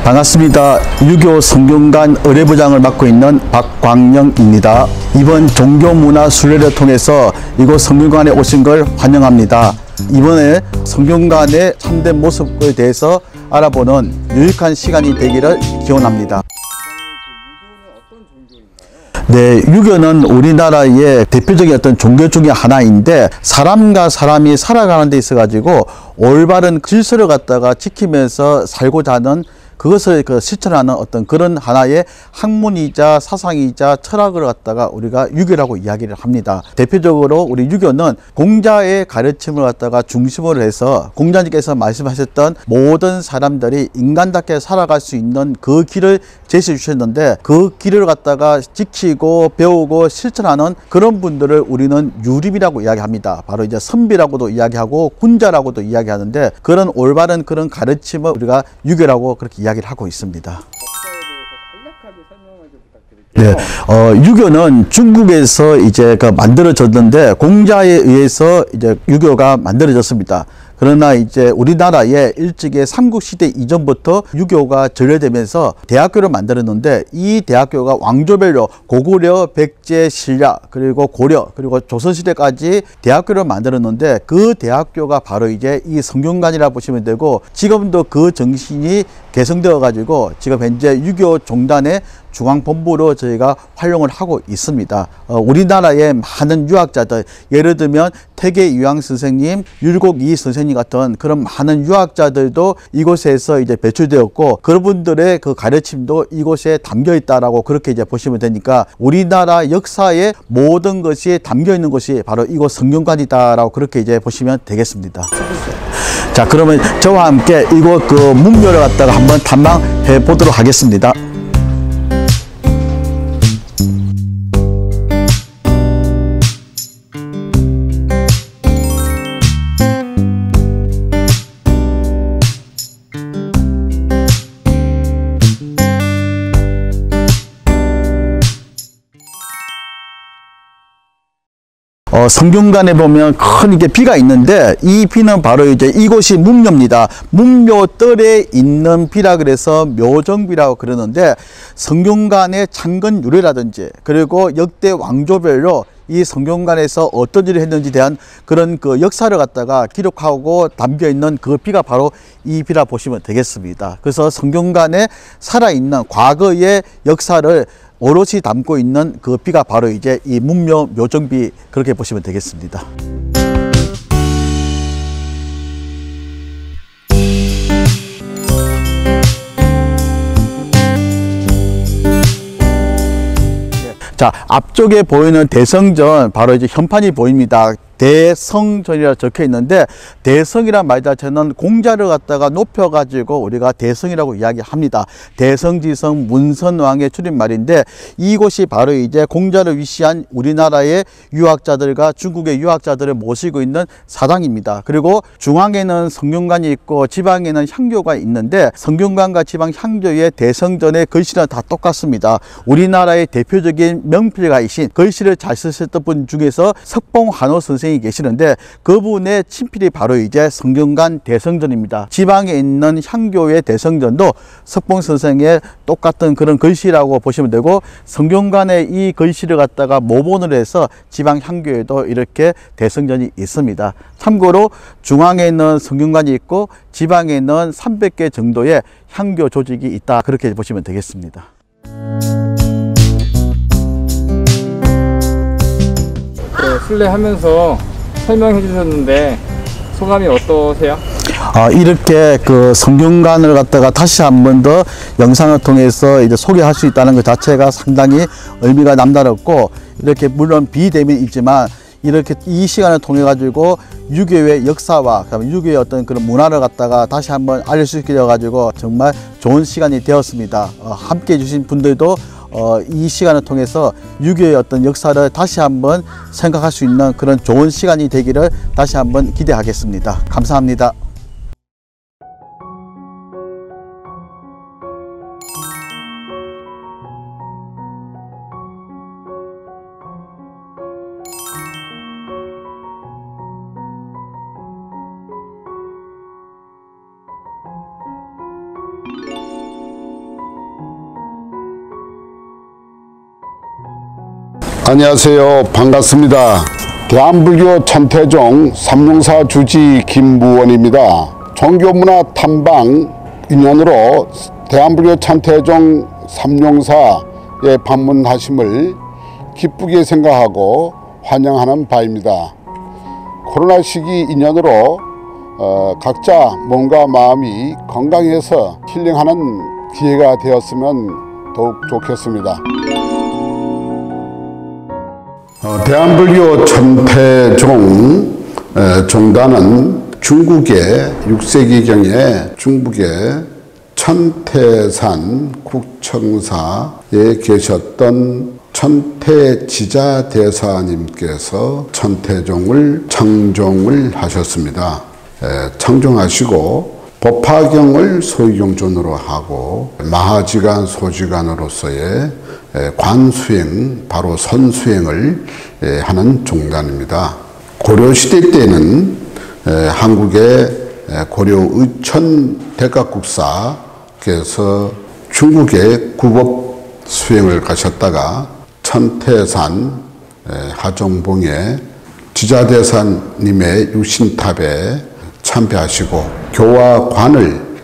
반갑습니다. 유교 성균관 의례부장을 맡고 있는 박광영입니다. 이번 종교문화순례를 통해서 이곳 성균관에 오신 걸 환영합니다. 이번에 성균관의 참된 모습에 대해서 알아보는 유익한 시간이 되기를 기원합니다. 네, 유교는 우리나라의 대표적인 어떤 종교 중에 하나인데, 사람과 사람이 살아가는 데 있어 가지고 올바른 질서를 갖다가 지키면서 살고자 하는, 그것을 실천하는 어떤 그런 하나의 학문이자 사상이자 철학을 갖다가 우리가 유교라고 이야기를 합니다. 대표적으로 우리 유교는 공자의 가르침을 갖다가 중심으로 해서 공자님께서 말씀하셨던 모든 사람들이 인간답게 살아갈 수 있는 그 길을 제시해 주셨는데, 그 길을 갖다가 지키고 배우고 실천하는 그런 분들을 우리는 유림이라고 이야기합니다. 바로 이제 선비라고도 이야기하고 군자라고도 이야기하는데, 그런 올바른 그런 가르침을 우리가 유교라고 그렇게 이야기를 하고 있습니다. 네, 유교는 중국에서 이제 만들어졌는데, 공자에 의해서 이제 유교가 만들어졌습니다. 그러나 이제 우리나라에 일찍이 삼국시대 이전부터 유교가 전래되면서 대학교를 만들었는데, 이 대학교가 왕조별로 고구려, 백제, 신라, 그리고 고려, 그리고 조선시대까지 대학교를 만들었는데, 그 대학교가 바로 이제 이 성균관이라 보시면 되고, 지금도 그 정신이 개성되어 가지고 지금 현재 유교 종단의 중앙본부로 저희가 활용을 하고 있습니다. 우리나라의 많은 유학자들, 예를 들면 태계 유황 선생님, 율곡 이 선생님 같은 그런 많은 유학자들도 이곳에서 이제 배출되었고, 그분들의 그 가르침도 이곳에 담겨 있다라고 그렇게 이제 보시면 되니까, 우리나라 역사의 모든 것이 담겨 있는 곳이 바로 이곳 성균관이다라고 그렇게 이제 보시면 되겠습니다. 자, 그러면 저와 함께 이곳 그 문묘를 갖다가 한번 탐방해 보도록 하겠습니다. 성균관에 보면 큰 이게 비가 있는데, 이 비는 바로 이제 이곳이 문묘입니다. 문묘뜰에 있는 비라 그래서 묘정비라고 그러는데, 성균관의 창건 유래라든지 그리고 역대 왕조별로 이 성균관에서 어떤 일을 했는지에 대한 그런 그 역사를 갖다가 기록하고 담겨 있는 그 비가 바로 이 비라 보시면 되겠습니다. 그래서 성균관에 살아있는 과거의 역사를 오롯이 담고 있는 그 비가 바로 이제 이 문묘 묘정비, 그렇게 보시면 되겠습니다. 자, 앞쪽에 보이는 대성전, 바로 이제 현판이 보입니다. 대성전이라 적혀 있는데, 대성이란 말 자체는 공자를 갖다가 높여 가지고 우리가 대성이라고 이야기합니다. 대성지성 문선왕의 줄임말인데, 이곳이 바로 이제 공자를 위시한 우리나라의 유학자들과 중국의 유학자들을 모시고 있는 사당입니다. 그리고 중앙에는 성균관이 있고 지방에는 향교가 있는데, 성균관과 지방 향교의 대성전의 글씨는 다 똑같습니다. 우리나라의 대표적인 명필가이신, 글씨를 잘 쓰셨던 분 중에서 석봉환호 선생이 계시는데, 그분의 친필이 바로 이제 성균관 대성전입니다. 지방에 있는 향교의 대성전도 석봉 선생의 똑같은 그런 글씨라고 보시면 되고, 성균관의 이 글씨를 갖다가 모본을 해서 지방 향교에도 이렇게 대성전이 있습니다. 참고로 중앙에 있는 성균관이 있고 지방에는 300개 정도의 향교 조직이 있다, 그렇게 보시면 되겠습니다. 순례하면서 설명해 주셨는데 소감이 어떠세요? 이렇게 그 성균관을 갖다가 다시 한 번 더 영상을 통해서 이제 소개할 수 있다는 것 자체가 상당히 의미가 남다르고, 이렇게 물론 비대면이 있지만 이렇게 이 시간을 통해 가지고 유교의 역사와 그다음에 유교의 어떤 그런 문화를 갖다가 다시 한번 알릴 수 있게 되어 가지고 정말 좋은 시간이 되었습니다. 함께 해주신 분들도 이 시간을 통해서 유교의 어떤 역사를 다시 한번 생각할 수 있는 그런 좋은 시간이 되기를 다시 한번 기대하겠습니다. 감사합니다. 안녕하세요. 반갑습니다. 대한불교 천태종 삼룡사 주지 김무원입니다. 종교문화 탐방 인연으로 대한불교 천태종 삼룡사에 방문하심을 기쁘게 생각하고 환영하는 바입니다. 코로나 시기 인연으로 각자 몸과 마음이 건강해서 힐링하는 기회가 되었으면 더욱 좋겠습니다. 대한불교 천태종 종단은 중국의 6세기경에 중국의 천태산 국청사에 계셨던 천태지자 대사님께서 천태종을 창종을 하셨습니다. 창종하시고 법화경을 소위경전으로 하고 마하지간 소지간으로서의 관수행, 바로 선수행을 하는 종단입니다. 고려시대 때는 한국의 고려 의천 대각국사께서 중국의 구법 수행을 가셨다가 천태산 하정봉의 지자대사님의 유신탑에 참배하시고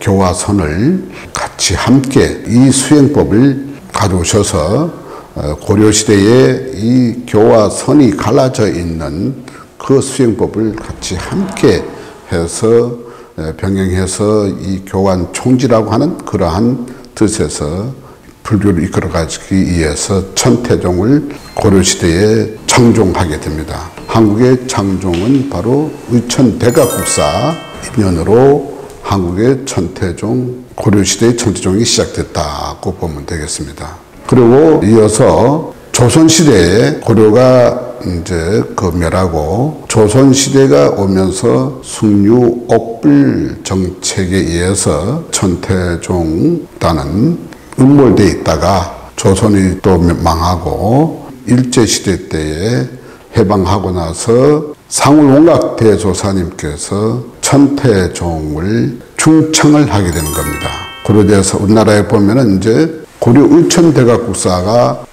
교화선을 같이 함께 이 수행법을 가져오셔서 고려시대에 이 교화선이 갈라져 있는 그 수행법을 같이 함께 해서 병행해서 이 교환 총지라고 하는 그러한 뜻에서 불교를 이끌어가기 위해서 천태종을 고려시대에 창종하게 됩니다. 한국의 창종은 바로 의천 대각국사 인연으로 한국의 천태종, 고려시대의 천태종이 시작됐다고 보면 되겠습니다. 그리고 이어서 조선시대에 고려가 이제 멸하고 조선시대가 오면서 숙류 옥불 정책에 의해서 천태종단은 음몰되어 있다가 조선이 또 망하고 일제시대 때에 해방하고 나서 상울원각 대조사님께서 천태종을 충청을 하게 되는 겁니다. 고려대에서 우리나라에 보면은 이제 고려 의천 대각국사가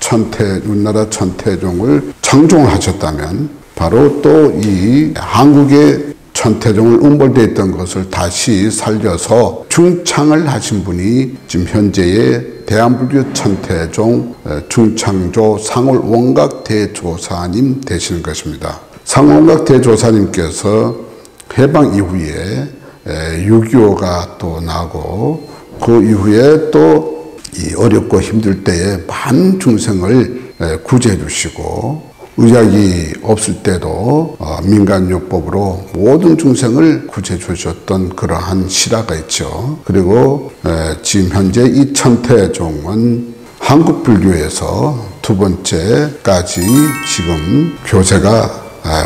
우리나라 천태종을 창종하셨다면 바로 또 이 한국의 천태종을 음몰되어 있던 것을 다시 살려서 중창을 하신 분이 지금 현재의 대한불교 천태종 중창조 상울원각 대조사님 되시는 것입니다. 상울원각 대조사님께서 해방 이후에 6.25가 또 나고 그 이후에 또 이 어렵고 힘들 때에 많은 중생을 구제해 주시고 의학이 없을 때도 민간요법으로 모든 중생을 구제해 주셨던 그러한 실화가 있죠. 그리고 지금 현재 이 천태종은 한국 불교에서 두 번째까지 지금 교세가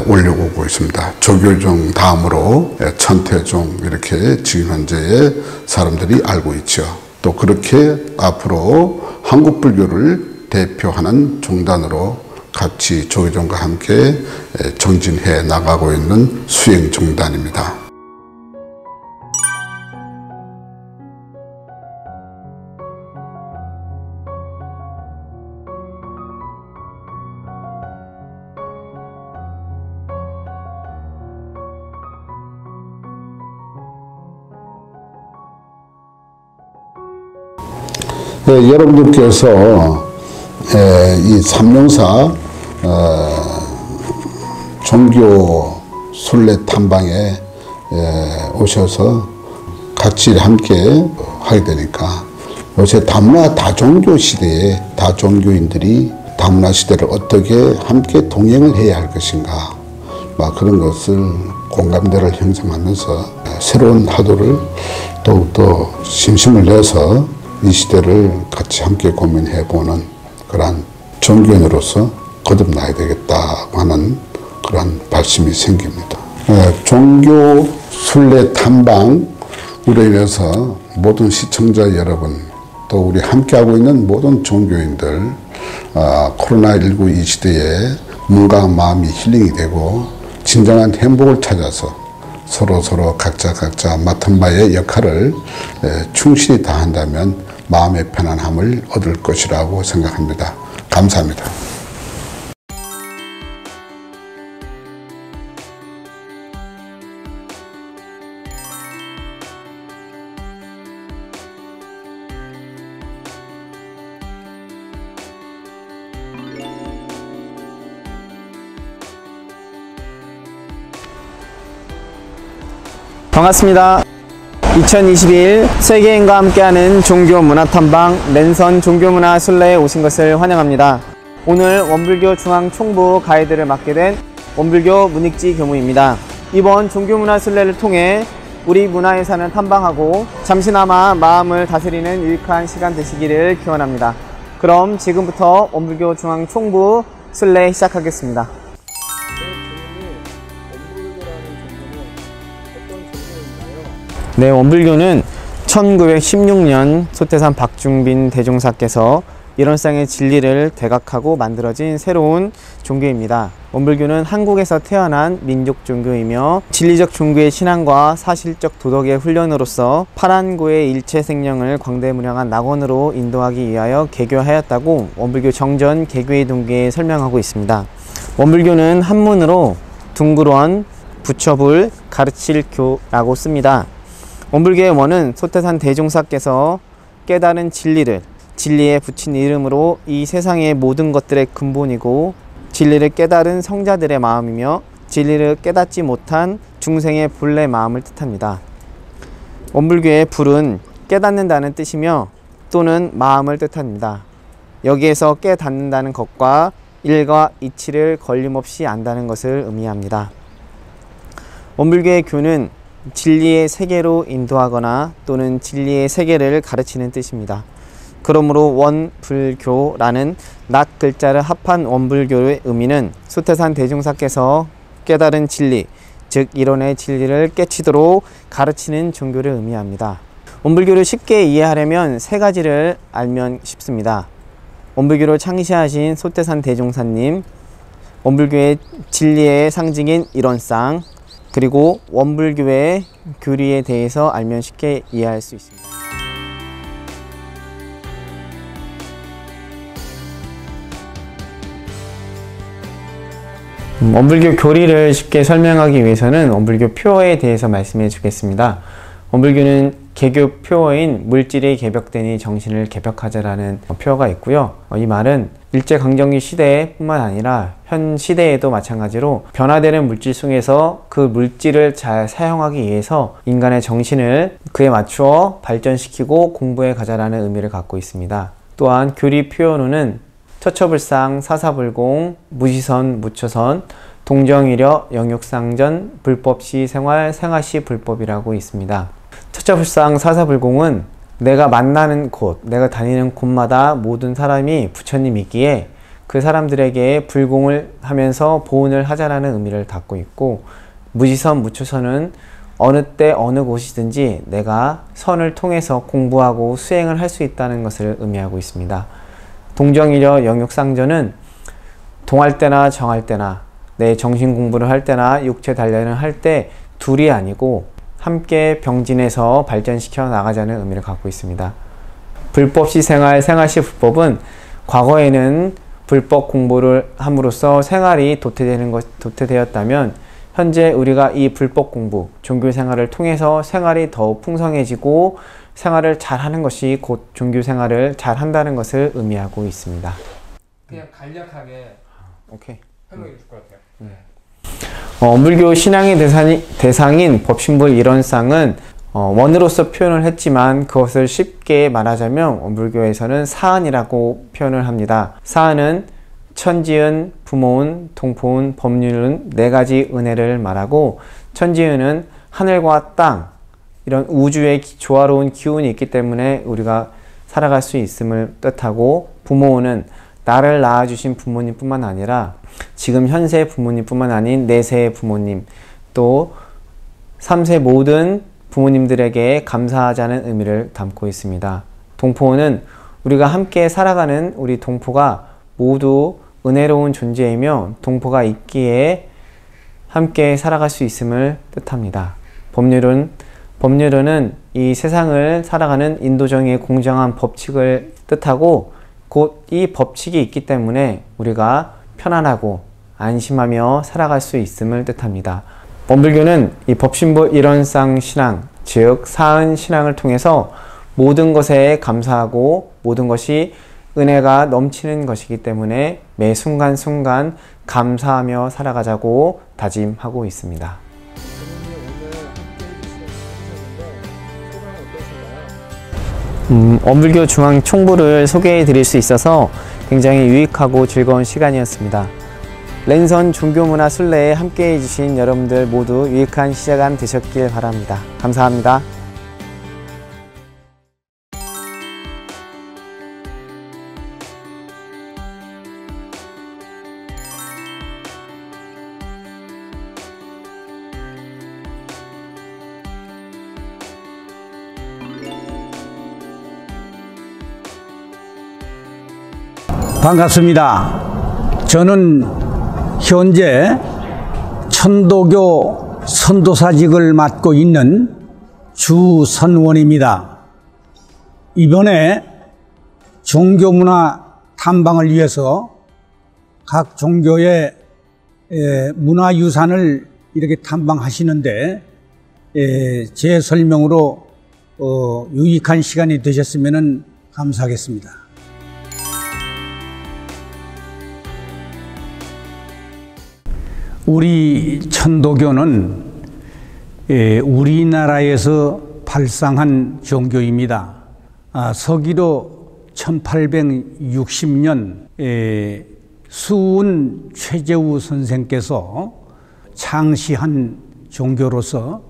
올려오고 있습니다. 조교종 다음으로 천태종 이렇게 지금 현재의 사람들이 알고 있죠. 또 그렇게 앞으로 한국 불교를 대표하는 종단으로 같이 조교종과 함께 정진해 나가고 있는 수행 종단입니다. 여러분들께서 이 삼룡사 종교 순례 탐방에 오셔서 같이 함께 하게 되니까 요새 다문화 다종교 시대에 다종교인들이 다문화 시대를 어떻게 함께 동행을 해야 할 것인가 막 그런 것을 공감대를 형성하면서 새로운 화두를 더욱더 심심을 내서 이 시대를 같이 함께 고민해보는 그러한 종교인으로서 거듭나야 되겠다고 하는 그러한 발심이 생깁니다. 종교 순례 탐방으로 인해서 모든 시청자 여러분 또 우리 함께하고 있는 모든 종교인들 코로나19 이 시대에 몸과 마음이 힐링이 되고 진정한 행복을 찾아서 서로 각자 맡은 바의 역할을 충실히 다한다면 마음의 편안함을 얻을 것이라고 생각합니다. 감사합니다. 반갑습니다. 2022 세계인과 함께하는 종교문화탐방 랜선 종교문화순례에 오신 것을 환영합니다. 오늘 원불교 중앙총부 가이드를 맡게 된 원불교 문익지 교무입니다. 이번 종교문화순례를 통해 우리 문화에 사는 탐방하고 잠시나마 마음을 다스리는 유익한 시간 되시기를 기원합니다. 그럼 지금부터 원불교 중앙총부 순례 시작하겠습니다. 네, 원불교는 1916년 소태산 박중빈 대종사께서 일원상의 진리를 대각하고 만들어진 새로운 종교입니다. 원불교는 한국에서 태어난 민족 종교이며 진리적 종교의 신앙과 사실적 도덕의 훈련으로서 파란고의 일체 생명을 광대무량한 낙원으로 인도하기 위하여 개교하였다고 원불교 정전 개교의 동기에 설명하고 있습니다. 원불교는 한문으로 둥글원, 부처불, 가르칠 교라고 씁니다. 원불교의 원은 소태산 대종사께서 깨달은 진리에 붙인 이름으로 이 세상의 모든 것들의 근본이고 진리를 깨달은 성자들의 마음이며 진리를 깨닫지 못한 중생의 본래 마음을 뜻합니다. 원불교의 불은 깨닫는다는 뜻이며 또는 마음을 뜻합니다. 여기에서 깨닫는다는 것과 일과 이치를 걸림없이 안다는 것을 의미합니다. 원불교의 교는 진리의 세계로 인도하거나 또는 진리의 세계를 가르치는 뜻입니다. 그러므로 원불교라는 낫 글자를 합한 원불교의 의미는 소태산 대종사께서 깨달은 진리, 즉 이론의 진리를 깨치도록 가르치는 종교를 의미합니다. 원불교를 쉽게 이해하려면 세 가지를 알면 쉽습니다. 원불교를 창시하신 소태산 대종사님, 원불교의 진리의 상징인 일원상, 그리고 원불교의 교리에 대해서 알면 쉽게 이해할 수 있습니다. 원불교 교리를 쉽게 설명하기 위해서는 원불교 표어에 대해서 말씀해 주겠습니다. 원불교는 개교 표어인 물질이 개벽되니 정신을 개벽하자라는 표어가 있고요. 이 말은 일제강점기 시대뿐만 아니라 현 시대에도 마찬가지로 변화되는 물질 속에서 그 물질을 잘 사용하기 위해서 인간의 정신을 그에 맞추어 발전시키고 공부해 가자라는 의미를 갖고 있습니다. 또한 교리 표현으로는 처처불상, 사사불공, 무시선, 무처선, 동정이려, 영육상전, 불법시 생활, 생활시 불법이라고 있습니다. 처처불상, 사사불공은 내가 만나는 곳, 내가 다니는 곳마다 모든 사람이 부처님이기에 그 사람들에게 불공을 하면서 보훈을 하자라는 의미를 갖고 있고, 무지선, 무처선은 어느 때 어느 곳이든지 내가 선을 통해서 공부하고 수행을 할 수 있다는 것을 의미하고 있습니다. 동정이려, 영육상전은 동할 때나 정할 때나 내 정신 공부를 할 때나 육체 단련을 할 때 둘이 아니고 함께 병진해서 발전시켜 나가자는 의미를 갖고 있습니다. 불법시 생활, 생활시 불법은 과거에는 불법 공부를 함으로써 생활이 도태되었다면 현재 우리가 이 불법 공부, 종교 생활을 통해서 생활이 더욱 풍성해지고 생활을 잘하는 것이 곧 종교 생활을 잘 한다는 것을 의미하고 있습니다. 그냥 간략하게 설명해 줄 것 같아요. 원불교 신앙의 대상인 법신불 일원상은 원으로서 표현을 했지만 그것을 쉽게 말하자면 원불교에서는 사은이라고 표현을 합니다. 사은은 천지은, 부모은, 동포은, 법률은 네 가지 은혜를 말하고, 천지은은 하늘과 땅, 이런 우주의 조화로운 기운이 있기 때문에 우리가 살아갈 수 있음을 뜻하고, 부모는 나를 낳아주신 부모님 뿐만 아니라 지금 현세 부모님 뿐만 아닌 내세의 부모님, 또 3세 모든 부모님들에게 감사하자는 의미를 담고 있습니다. 동포는 우리가 함께 살아가는 우리 동포가 모두 은혜로운 존재이며 동포가 있기에 함께 살아갈 수 있음을 뜻합니다. 법률은 이 세상을 살아가는 인도정의 공정한 법칙을 뜻하고, 곧 이 법칙이 있기 때문에 우리가 편안하고 안심하며 살아갈 수 있음을 뜻합니다. 원불교는 이 법신불 일원상 신앙, 즉 사은 신앙을 통해서 모든 것에 감사하고 모든 것이 은혜가 넘치는 것이기 때문에 매 순간순간 감사하며 살아가자고 다짐하고 있습니다. 오늘 함께 해주신 원불교 중앙 총부를 소개해 드릴 수 있어서 굉장히 유익하고 즐거운 시간이었습니다. 랜선 종교문화 순례에 함께 해주신 여러분들 모두 유익한 시간 되셨길 바랍니다. 감사합니다. 반갑습니다. 저는 현재 천도교 선도사직을 맡고 있는 주선원입니다. 이번에 종교문화 탐방을 위해서 각 종교의 문화유산을 이렇게 탐방하시는데 제 설명으로 유익한 시간이 되셨으면 감사하겠습니다. 우리 천도교는 우리나라에서 발상한 종교입니다. 서기로 1860년 수은 최재우 선생께서 창시한 종교로서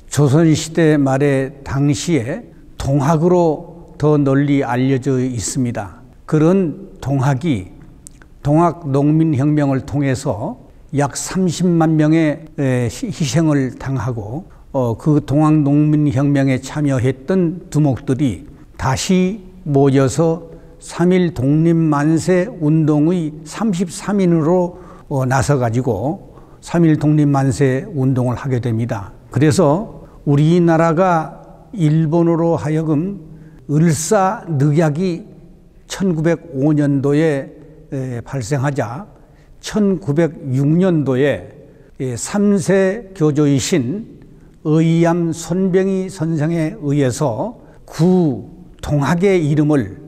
조선시대 말에 당시에 동학으로 더 널리 알려져 있습니다. 그런 동학이 동학농민혁명을 통해서 약 30만 명의 희생을 당하고 그 동학농민혁명에 참여했던 두목들이 다시 모여서 3.1 독립만세 운동의 33인으로 나서가지고 3.1 독립만세 운동을 하게 됩니다. 그래서 우리나라가 일본으로 하여금 을사늑약이 1905년도에 발생하자 1906년도에 3세 교조이신 의암 손병희 선생에 의해서 구 동학의 이름을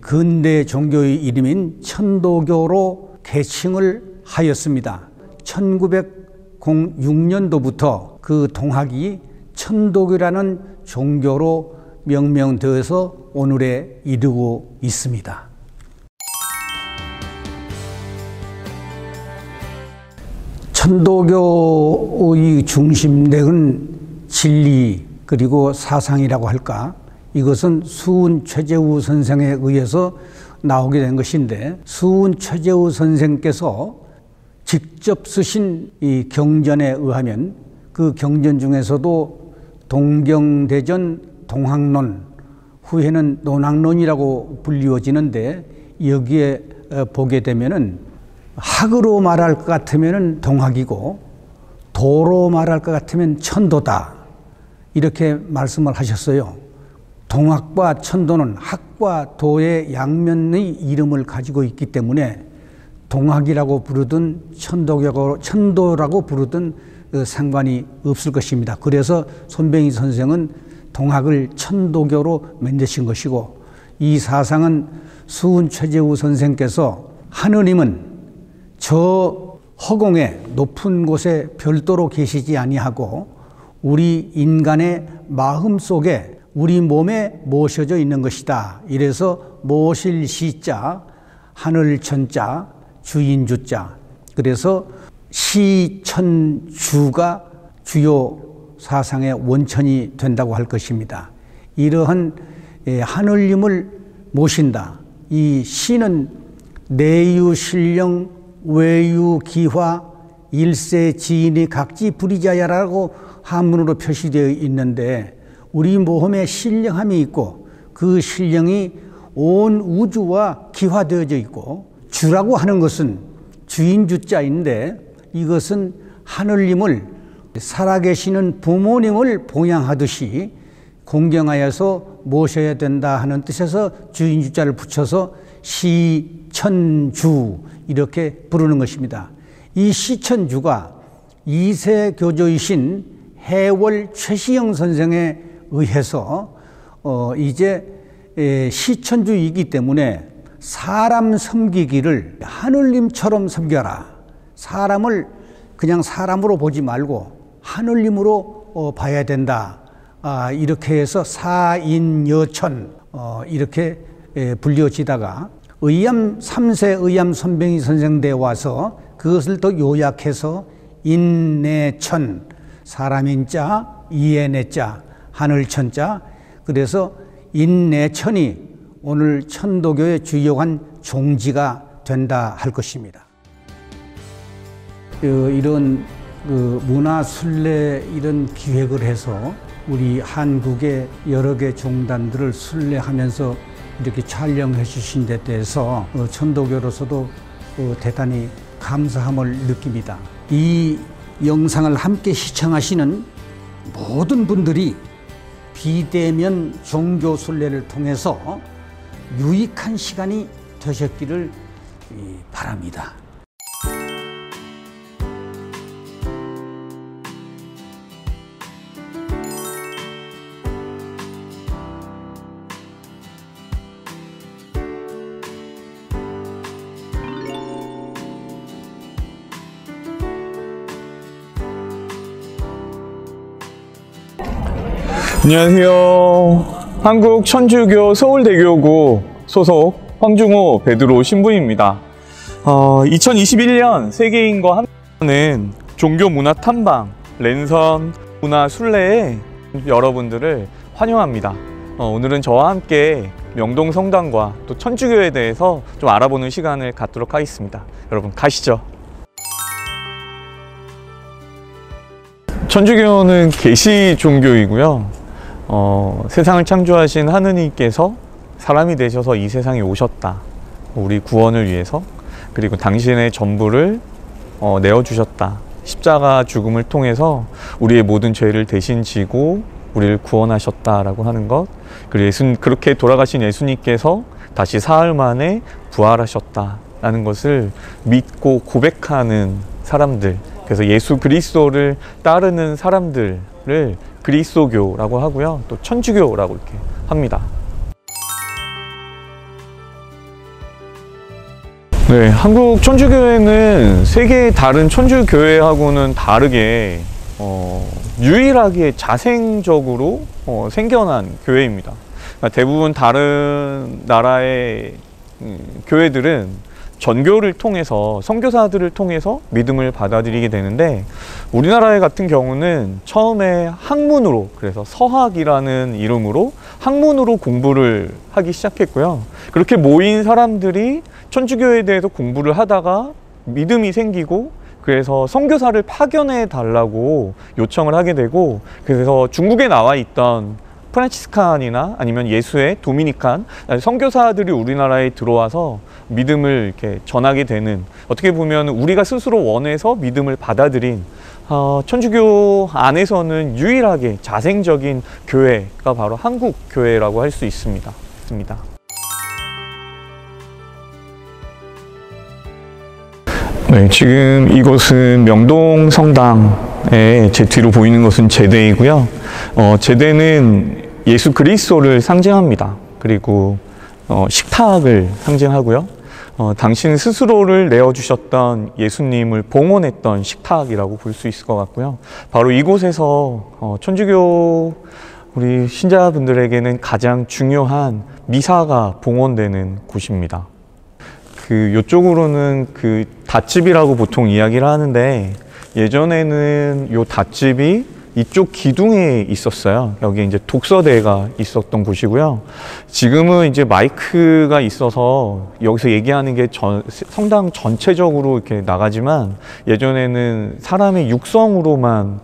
근대 종교의 이름인 천도교로 개칭을 하였습니다. 1906년도부터 그 동학이 천도교라는 종교로 명명되어서 오늘에 이르고 있습니다. 천도교의 중심되는 진리 그리고 사상이라고 할까, 이것은 수은 최재우 선생에 의해서 나오게 된 것인데, 수은 최재우 선생께서 직접 쓰신 이 경전에 의하면 그 경전 중에서도 동경대전 동학론, 후에는 논학론이라고 불리워지는데, 여기에 보게 되면은 학으로 말할 것 같으면 동학이고 도로 말할 것 같으면 천도다, 이렇게 말씀을 하셨어요. 동학과 천도는 학과 도의 양면의 이름을 가지고 있기 때문에 동학이라고 부르든 천도라고 부르든 상관이 없을 것입니다. 그래서 손병희 선생은 동학을 천도교로 만드신 것이고, 이 사상은 수은 최재우 선생께서 하느님은 저 허공의 높은 곳에 별도로 계시지 아니하고 우리 인간의 마음 속에 우리 몸에 모셔져 있는 것이다. 이래서 모실 시자, 하늘 천자, 주인 주자, 그래서 시천주가 주요 사상의 원천이 된다고 할 것입니다. 이러한 하늘님을 모신다. 이 시는 내유신령 외유기화 일세지인이 각지 불이자야라고 한문으로 표시되어 있는데, 우리 몸에 신령함이 있고 그 신령이 온 우주와 기화되어져 있고, 주라고 하는 것은 주인주자인데, 이것은 하늘님을 살아계시는 부모님을 봉양하듯이 공경하여서 모셔야 된다 하는 뜻에서 주인주자를 붙여서 시천주 이렇게 부르는 것입니다. 이 시천주가 2세 교조이신 해월 최시영 선생에 의해서 이제 시천주이기 때문에 사람 섬기기를 하늘님처럼 섬겨라. 사람을 그냥 사람으로 보지 말고 하늘님으로 봐야 된다. 이렇게 해서 사인여천 이렇게 불려지다가 의암 3세 의암 손병희 선생대 와서 그것을 더 요약해서 인내천, 사람인 자, 이해내 자, 하늘천 자, 그래서 인내천이 오늘 천도교의 주요한 종지가 된다 할 것입니다. 이런 문화순례 이런 기획을 해서 우리 한국의 여러 개 종단들을 순례하면서 이렇게 촬영해 주신 데 대해서 천도교로서도 대단히 감사함을 느낍니다. 이 영상을 함께 시청하시는 모든 분들이 비대면 종교 순례를 통해서 유익한 시간이 되셨기를 바랍니다. 안녕하세요. 한국 천주교 서울대교구 소속 황중호 베드로 신부입니다. 2021년 세계인과 함께하는 종교문화 탐방 랜선 문화 순례에 여러분들을 환영합니다. 오늘은 저와 함께 명동 성당과 또 천주교에 대해서 좀 알아보는 시간을 갖도록 하겠습니다. 여러분 가시죠. 천주교는 계시 종교이고요. 세상을 창조하신 하느님께서 사람이 되셔서 이 세상에 오셨다. 우리 구원을 위해서. 그리고 당신의 전부를 내어주셨다. 십자가 죽음을 통해서 우리의 모든 죄를 대신 지고 우리를 구원하셨다라고 하는 것. 그리고 그렇게 돌아가신 예수님께서 다시 사흘 만에 부활하셨다라는 것을 믿고 고백하는 사람들. 그래서 예수 그리스도를 따르는 사람들을 그리스도교라고 하고요. 또 천주교라고 이렇게 합니다. 네, 한국 천주교회는 세계의 다른 천주교회하고는 다르게 유일하게 자생적으로 생겨난 교회입니다. 그러니까 대부분 다른 나라의 교회들은 전교를 통해서 선교사들을 통해서 믿음을 받아들이게 되는데 우리나라 같은 경우는 처음에 학문으로, 그래서 서학이라는 이름으로 학문으로 공부를 하기 시작했고요. 그렇게 모인 사람들이 천주교에 대해서 공부를 하다가 믿음이 생기고 그래서 선교사를 파견해 달라고 요청을 하게 되고, 그래서 중국에 나와 있던 프란치스칸이나 아니면 예수의 도미니칸 선교사들이 우리나라에 들어와서 믿음을 이렇게 전하게 되는, 어떻게 보면 우리가 스스로 원해서 믿음을 받아들인 천주교 안에서는 유일하게 자생적인 교회가 바로 한국 교회라고 할 수 있습니다. 네, 지금 이곳은 명동 성당에 제 뒤로 보이는 것은 제대이고요. 제대는 예수 그리스도를 상징합니다. 그리고 식탁을 상징하고요. 당신 스스로를 내어주셨던 예수님을 봉헌했던 식탁이라고 볼 수 있을 것 같고요. 바로 이곳에서 천주교 우리 신자분들에게는 가장 중요한 미사가 봉헌되는 곳입니다. 요쪽으로는 닷집이라고 보통 이야기를 하는데, 예전에는 요 닷집이 이쪽 기둥에 있었어요. 여기 이제 독서대가 있었던 곳이고요. 지금은 이제 마이크가 있어서 여기서 얘기하는 게 성당 전체적으로 이렇게 나가지만, 예전에는 사람의 육성으로만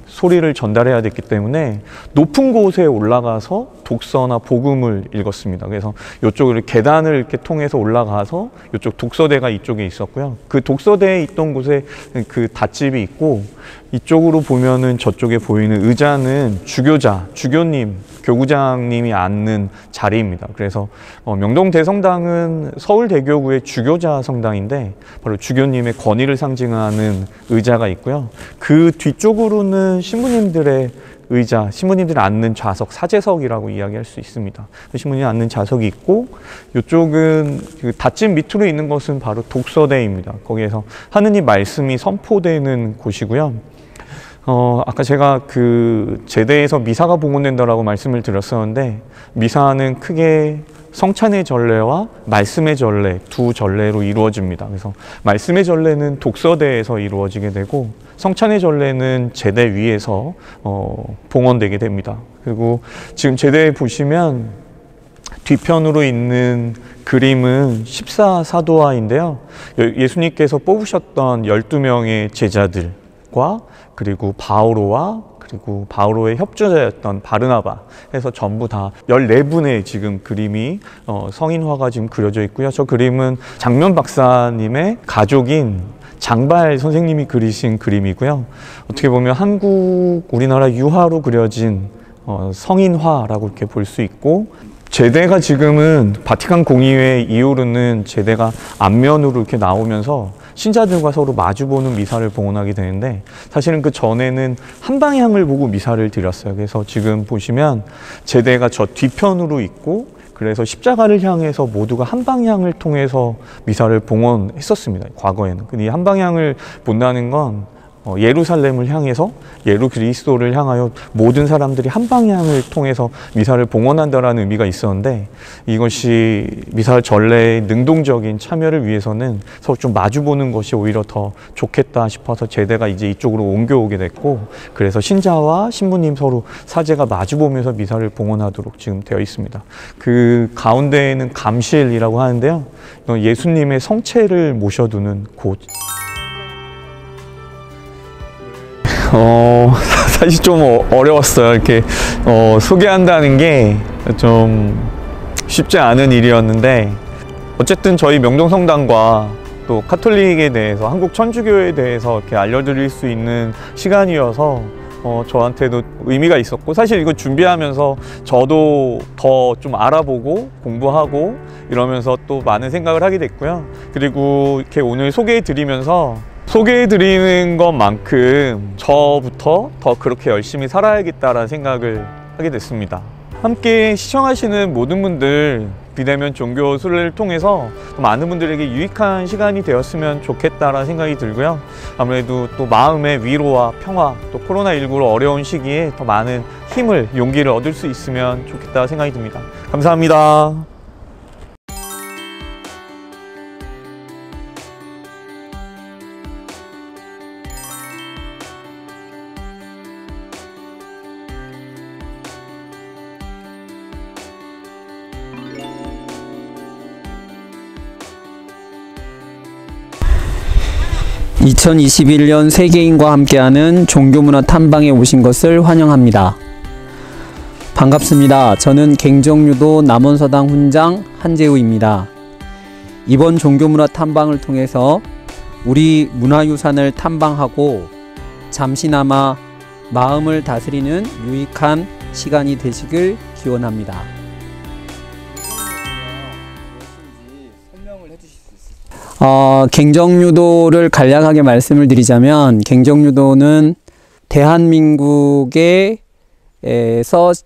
소리를 전달해야 됐기 때문에 높은 곳에 올라가서 독서나 복음을 읽었습니다. 그래서 이쪽을 계단을 이렇게 통해서 올라가서 이쪽 독서대가 이쪽에 있었고요. 그 독서대에 있던 곳에 그 닷집이 있고, 이쪽으로 보면은 저쪽에 보이는 의자는 주교님, 교구장님이 앉는 자리입니다. 그래서 명동 대성당은 서울대교구의 주교자 성당인데 바로 주교님의 권위를 상징하는 의자가 있고요. 그 뒤쪽으로는 신부님들의 의자, 신부님들이 앉는 좌석, 사제석이라고 이야기할 수 있습니다. 신부님이 앉는 좌석이 있고, 이쪽은 그 닷집 밑으로 있는 것은 바로 독서대입니다. 거기에서 하느님 말씀이 선포되는 곳이고요. 아까 제가 그 제대에서 미사가 봉헌된다라고 말씀을 드렸었는데, 미사는 크게 성찬의 전례와 말씀의 전례 두 전례로 이루어집니다. 그래서 말씀의 전례는 독서대에서 이루어지게 되고, 성찬의 전례는 제대 위에서 봉헌되게 됩니다. 그리고 지금 제대에 보시면 뒤편으로 있는 그림은 14사도화인데요. 예수님께서 뽑으셨던 12명의 제자들과 그리고 바오로와 그리고 바오로의 협조자였던 바르나바 해서 전부 다 14분의 지금 그림이 성인화가 지금 그려져 있고요. 저 그림은 장면 박사님의 가족인 장발 선생님이 그리신 그림이고요. 어떻게 보면 우리나라 유화로 그려진 성인화라고 이렇게 볼 수 있고, 제대가 지금은 바티칸 공의회 이후로는 제대가 앞면으로 이렇게 나오면서 신자들과 서로 마주보는 미사를 봉헌하게 되는데, 사실은 그 전에는 한 방향을 보고 미사를 드렸어요. 그래서 지금 보시면 제대가 저 뒤편으로 있고, 그래서 십자가를 향해서 모두가 한 방향을 통해서 미사를 봉헌했었습니다. 과거에는. 근데 이 한 방향을 본다는 건 예루살렘을 향해서 예루 그리스도를 향하여 모든 사람들이 한 방향을 통해서 미사를 봉헌한다라는 의미가 있었는데, 이것이 미사 전례의 능동적인 참여를 위해서는 서로 좀 마주보는 것이 오히려 더 좋겠다 싶어서 제대가 이제 이쪽으로 옮겨오게 됐고, 그래서 신자와 신부님 서로 사제가 마주보면서 미사를 봉헌하도록 지금 되어 있습니다. 그 가운데에는 감실이라고 하는데요, 예수님의 성체를 모셔두는 곳. 사실 좀 어려웠어요. 이렇게 소개한다는 게 좀 쉽지 않은 일이었는데, 어쨌든 저희 명동성당과 또 카톨릭에 대해서, 한국 천주교에 대해서 이렇게 알려드릴 수 있는 시간이어서 저한테도 의미가 있었고, 사실 이거 준비하면서 저도 더 좀 알아보고 공부하고 이러면서 또 많은 생각을 하게 됐고요. 그리고 이렇게 오늘 소개해드리는 것만큼 저부터 더 그렇게 열심히 살아야겠다라는 생각을 하게 됐습니다. 함께 시청하시는 모든 분들, 비대면 종교 순례를 통해서 많은 분들에게 유익한 시간이 되었으면 좋겠다라는 생각이 들고요. 아무래도 또 마음의 위로와 평화, 또 코로나19로 어려운 시기에 더 많은 힘을, 용기를 얻을 수 있으면 좋겠다 생각이 듭니다. 감사합니다. (2021년) 세계인과 함께하는 종교문화 탐방에 오신 것을 환영합니다. 반갑습니다. 저는 갱정유도 남원서당 훈장 한재우입니다. 이번 종교문화 탐방을 통해서 우리 문화유산을 탐방하고 잠시나마 마음을 다스리는 유익한 시간이 되시길 기원합니다. 갱정유도를 간략하게 말씀을 드리자면, 갱정유도는 대한민국에서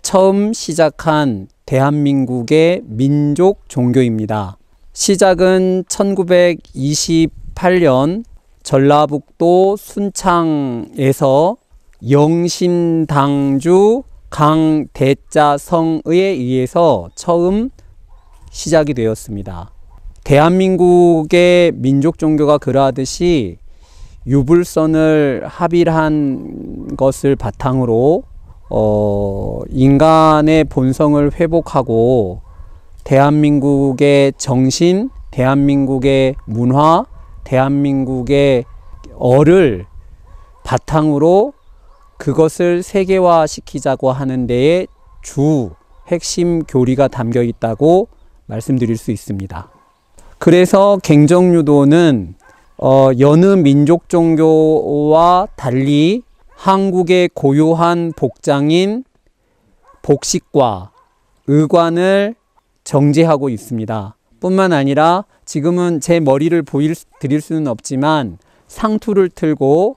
처음 시작한 대한민국의 민족 종교입니다. 시작은 1928년 전라북도 순창에서 영신당주 강대자성에 의해서 처음 시작이 되었습니다. 대한민국의 민족 종교가 그러하듯이 유불선을 합일한 것을 바탕으로 인간의 본성을 회복하고 대한민국의 정신, 대한민국의 문화, 대한민국의 어를 바탕으로 그것을 세계화시키자고 하는 데에 핵심 교리가 담겨 있다고 말씀드릴 수 있습니다. 그래서 갱정유도는 여느 민족 종교와 달리 한국의 고유한 복장인 복식과 의관을 정제하고 있습니다. 뿐만 아니라 지금은 제 머리를 드릴 수는 없지만 상투를 틀고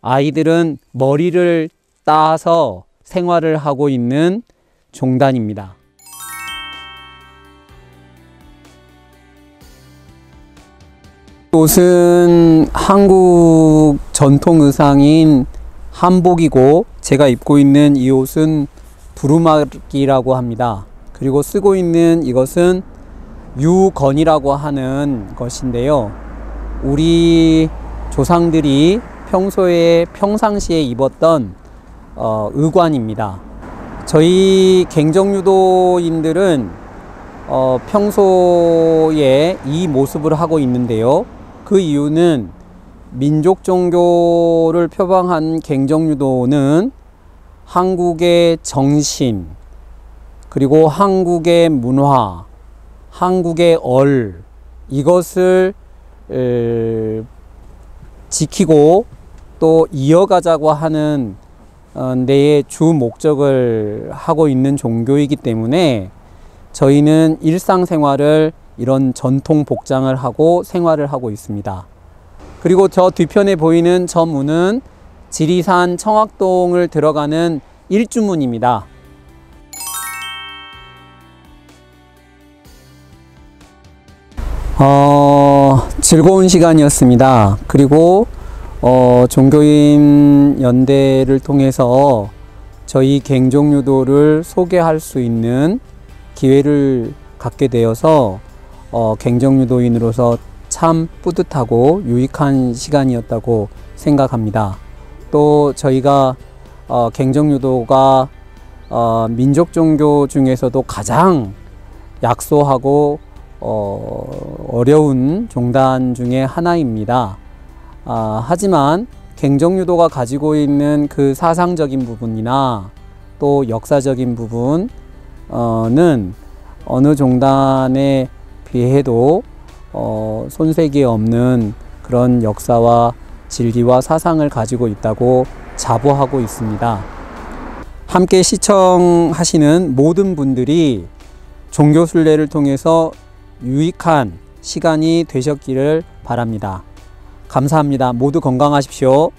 아이들은 머리를 따서 생활을 하고 있는 종단입니다. 옷은 한국 전통 의상인 한복이고 제가 입고 있는 이 옷은 두루마기라고 합니다. 그리고 쓰고 있는 이것은 유건이라고 하는 것인데요. 우리 조상들이 평소에 평상시에 입었던 의관입니다. 저희 갱정유도인들은 평소에 이 모습을 하고 있는데요. 그 이유는 민족 종교를 표방한 갱정유도는 한국의 정신, 그리고 한국의 문화, 한국의 이것을 지키고 또 이어가자고 하는 데의 주 목적을 하고 있는 종교이기 때문에 저희는 일상생활을 이런 전통 복장을 하고 생활을 하고 있습니다. 그리고 저 뒤편에 보이는 저 문은 지리산 청학동을 들어가는 일주문입니다. 즐거운 시간이었습니다. 그리고 종교인 연대를 통해서 저희 갱정유도를 소개할 수 있는 기회를 갖게 되어서 갱정유도인으로서 참 뿌듯하고 유익한 시간이었다고 생각합니다. 또 저희가 갱정유도가 민족 종교 중에서도 가장 약소하고 어려운 종단 중에 하나입니다. 하지만 갱정유도가 가지고 있는 그 사상적인 부분이나 또 역사적인 부분은 어느 종단에 비해도 손색이 없는 그런 역사와 진리와 사상을 가지고 있다고 자부하고 있습니다. 함께 시청하시는 모든 분들이 종교순례를 통해서 유익한 시간이 되셨기를 바랍니다. 감사합니다. 모두 건강하십시오.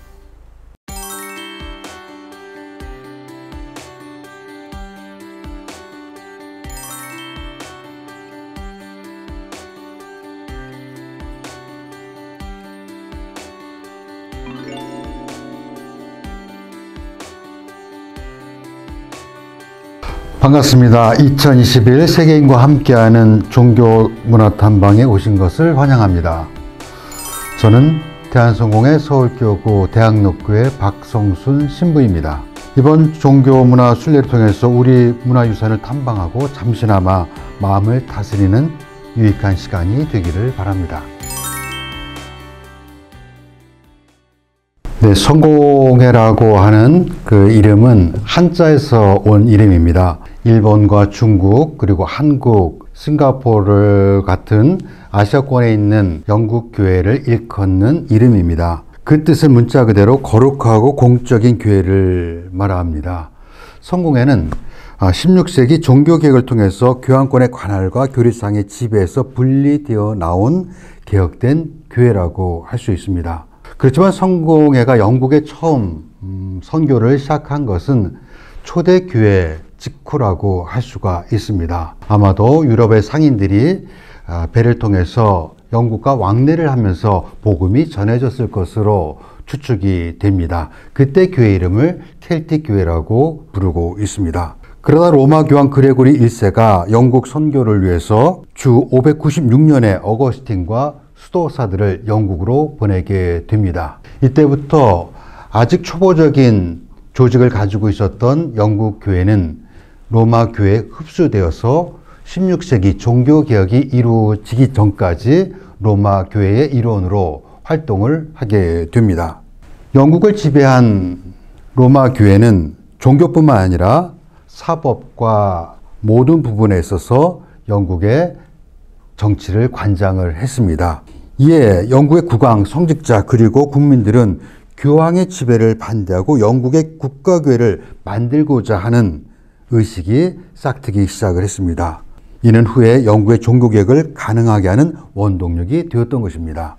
반갑습니다. 2021 세계인과 함께하는 종교문화탐방에 오신 것을 환영합니다. 저는 대한성공회 서울교구 대학로교회 박성순 신부입니다. 이번 종교문화 순례를 통해서 우리 문화유산을 탐방하고 잠시나마 마음을 다스리는 유익한 시간이 되기를 바랍니다. 네, 성공회라고 하는 그 이름은 한자에서 온 이름입니다. 일본과 중국, 그리고 한국, 싱가포르 같은 아시아권에 있는 영국 교회를 일컫는 이름입니다. 그 뜻은 문자 그대로 거룩하고 공적인 교회를 말합니다. 성공회는 16세기 종교개혁을 통해서 교황권의 관할과 교리상의 지배에서 분리되어 나온 개혁된 교회라고 할 수 있습니다. 그렇지만 성공회가 영국에 처음 선교를 시작한 것은 초대교회 직후라고 할 수가 있습니다. 아마도 유럽의 상인들이 배를 통해서 영국과 왕래를 하면서 복음이 전해졌을 것으로 추측이 됩니다. 그때 교회 이름을 켈틱 교회라고 부르고 있습니다. 그러나 로마 교황 그레고리 1세가 영국 선교를 위해서 주 596년에 어거스틴과 수도사들을 영국으로 보내게 됩니다. 이때부터 아직 초보적인 조직을 가지고 있었던 영국 교회는 로마 교회에 흡수되어서 16세기 종교개혁이 이루어지기 전까지 로마 교회의 일원으로 활동을 하게 됩니다. 영국을 지배한 로마 교회는 종교뿐만 아니라 사법과 모든 부분에 있어서 영국의 정치를 관장을 했습니다. 이에 영국의 국왕, 성직자 그리고 국민들은 교황의 지배를 반대하고 영국의 국가교회를 만들고자 하는 의식이 싹트기 시작을 했습니다. 이는 후에 영국의 종교개혁을 가능하게 하는 원동력이 되었던 것입니다.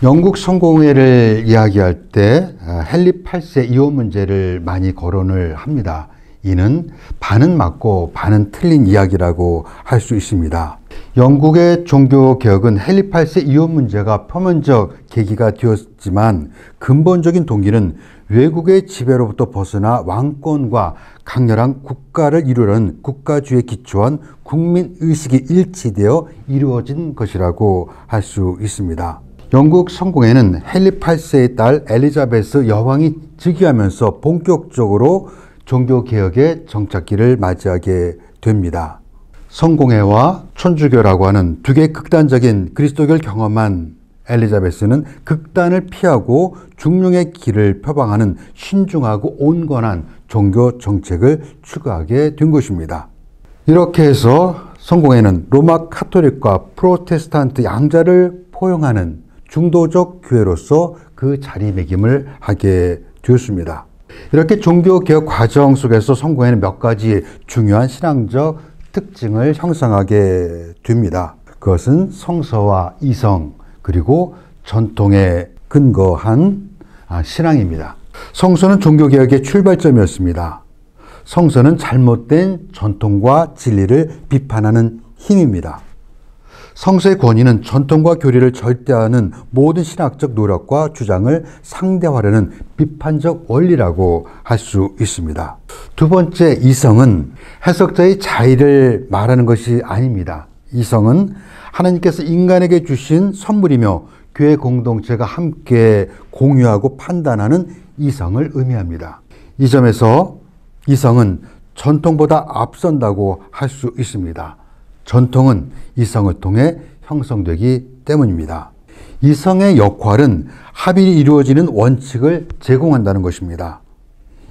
영국 성공회를 이야기할 때 헨리 8세 이혼 문제를 많이 거론을 합니다. 이는 반은 맞고 반은 틀린 이야기라고 할 수 있습니다. 영국의 종교개혁은 헨리 8세 이혼 문제가 표면적 계기가 되었지만 근본적인 동기는 외국의 지배로부터 벗어나 왕권과 강렬한 국가를 이루려는 국가주의에 기초한 국민의식이 일치되어 이루어진 것이라고 할 수 있습니다. 영국 성공회는 헨리 8세의 딸 엘리자베스 여왕이 즉위하면서 본격적으로 종교개혁의 정착기를 맞이하게 됩니다. 성공회와 천주교라고 하는 두 개의 극단적인 그리스도교를 경험한 엘리자베스는 극단을 피하고 중용의 길을 표방하는 신중하고 온건한 종교 정책을 추구하게 된 것입니다. 이렇게 해서 성공회는 로마 카톨릭과 프로테스탄트 양자를 포용하는 중도적 교회로서 그 자리매김을 하게 되었습니다. 이렇게 종교개혁 과정 속에서 성공회는 몇 가지 중요한 신앙적 특징을 형성하게 됩니다. 그것은 성서와 이성 그리고 전통에 근거한 신앙입니다. 성서는 종교개혁의 출발점이었습니다. 성서는 잘못된 전통과 진리를 비판하는 힘입니다. 성서의 권위는 전통과 교리를 절대화하는 모든 신학적 노력과 주장을 상대화하려는 비판적 원리라고 할 수 있습니다. 두 번째, 이성은 해석자의 자의를 말하는 것이 아닙니다. 이성은 하나님께서 인간에게 주신 선물이며 교회 공동체가 함께 공유하고 판단하는 이성을 의미합니다. 이 점에서 이성은 전통보다 앞선다고 할 수 있습니다. 전통은 이성을 통해 형성되기 때문입니다. 이성의 역할은 합일이 이루어지는 원칙을 제공한다는 것입니다.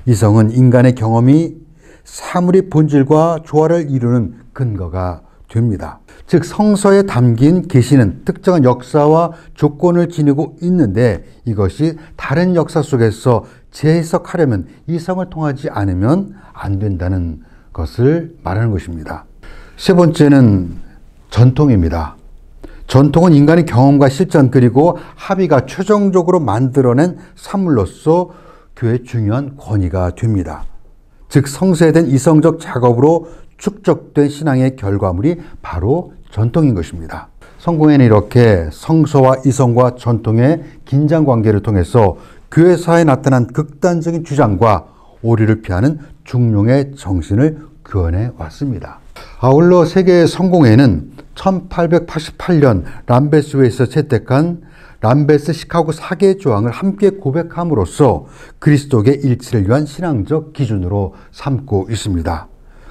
이성은 인간의 경험이 사물의 본질과 조화를 이루는 근거가 됩니다. 즉 성서에 담긴 계시는 특정한 역사와 조건을 지니고 있는데 이것이 다른 역사 속에서 재해석하려면 이성을 통하지 않으면 안 된다는 것을 말하는 것입니다. 세 번째는 전통입니다. 전통은 인간의 경험과 실전 그리고 합의가 최종적으로 만들어낸 산물로서 교회의 중요한 권위가 됩니다. 즉 성서에 대한 이성적 작업으로 축적된 신앙의 결과물이 바로 전통인 것입니다. 성공회는 이렇게 성서와 이성과 전통의 긴장관계를 통해서 교회사에 나타난 극단적인 주장과 오류를 피하는 중용의 정신을 구현해 왔습니다. 아울러 세계 성공회는 1888년 람베스회에서 채택한 람베스 시카고 4개 조항을 함께 고백함으로써 그리스도의 일치를 위한 신앙적 기준으로 삼고 있습니다.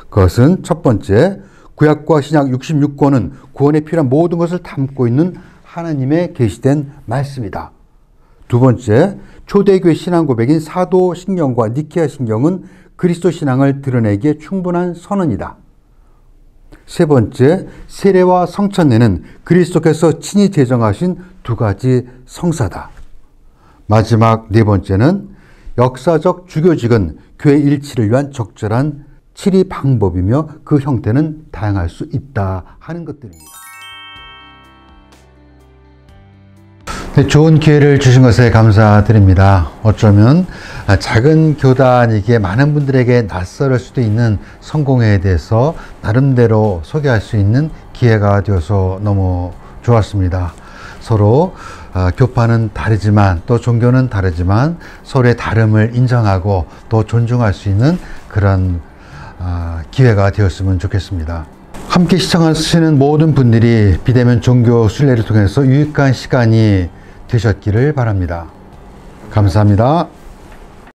그것은 첫 번째, 구약과 신약 66권은 구원에 필요한 모든 것을 담고 있는 하나님의 계시된 말씀이다. 두 번째, 초대교회 신앙 고백인 사도신경과 니케아 신경은 그리스도 신앙을 드러내기에 충분한 선언이다. 세 번째, 세례와 성찬례는 그리스도께서 친히 제정하신 두 가지 성사다. 마지막 네 번째는 역사적 주교직은 교회 일치를 위한 적절한 치리 방법이며 그 형태는 다양할 수 있다 하는 것들입니다. 네, 좋은 기회를 주신 것에 감사드립니다. 어쩌면 작은 교단이기에 많은 분들에게 낯설 수도 있는 성공회에 대해서 나름대로 소개할 수 있는 기회가 되어서 너무 좋았습니다. 서로 교파는 다르지만 또 종교는 다르지만 서로의 다름을 인정하고 또 존중할 수 있는 그런 기회가 되었으면 좋겠습니다. 함께 시청하시는 모든 분들이 비대면 종교 순례를 통해서 유익한 시간이 되셨기를 바랍니다. 감사합니다.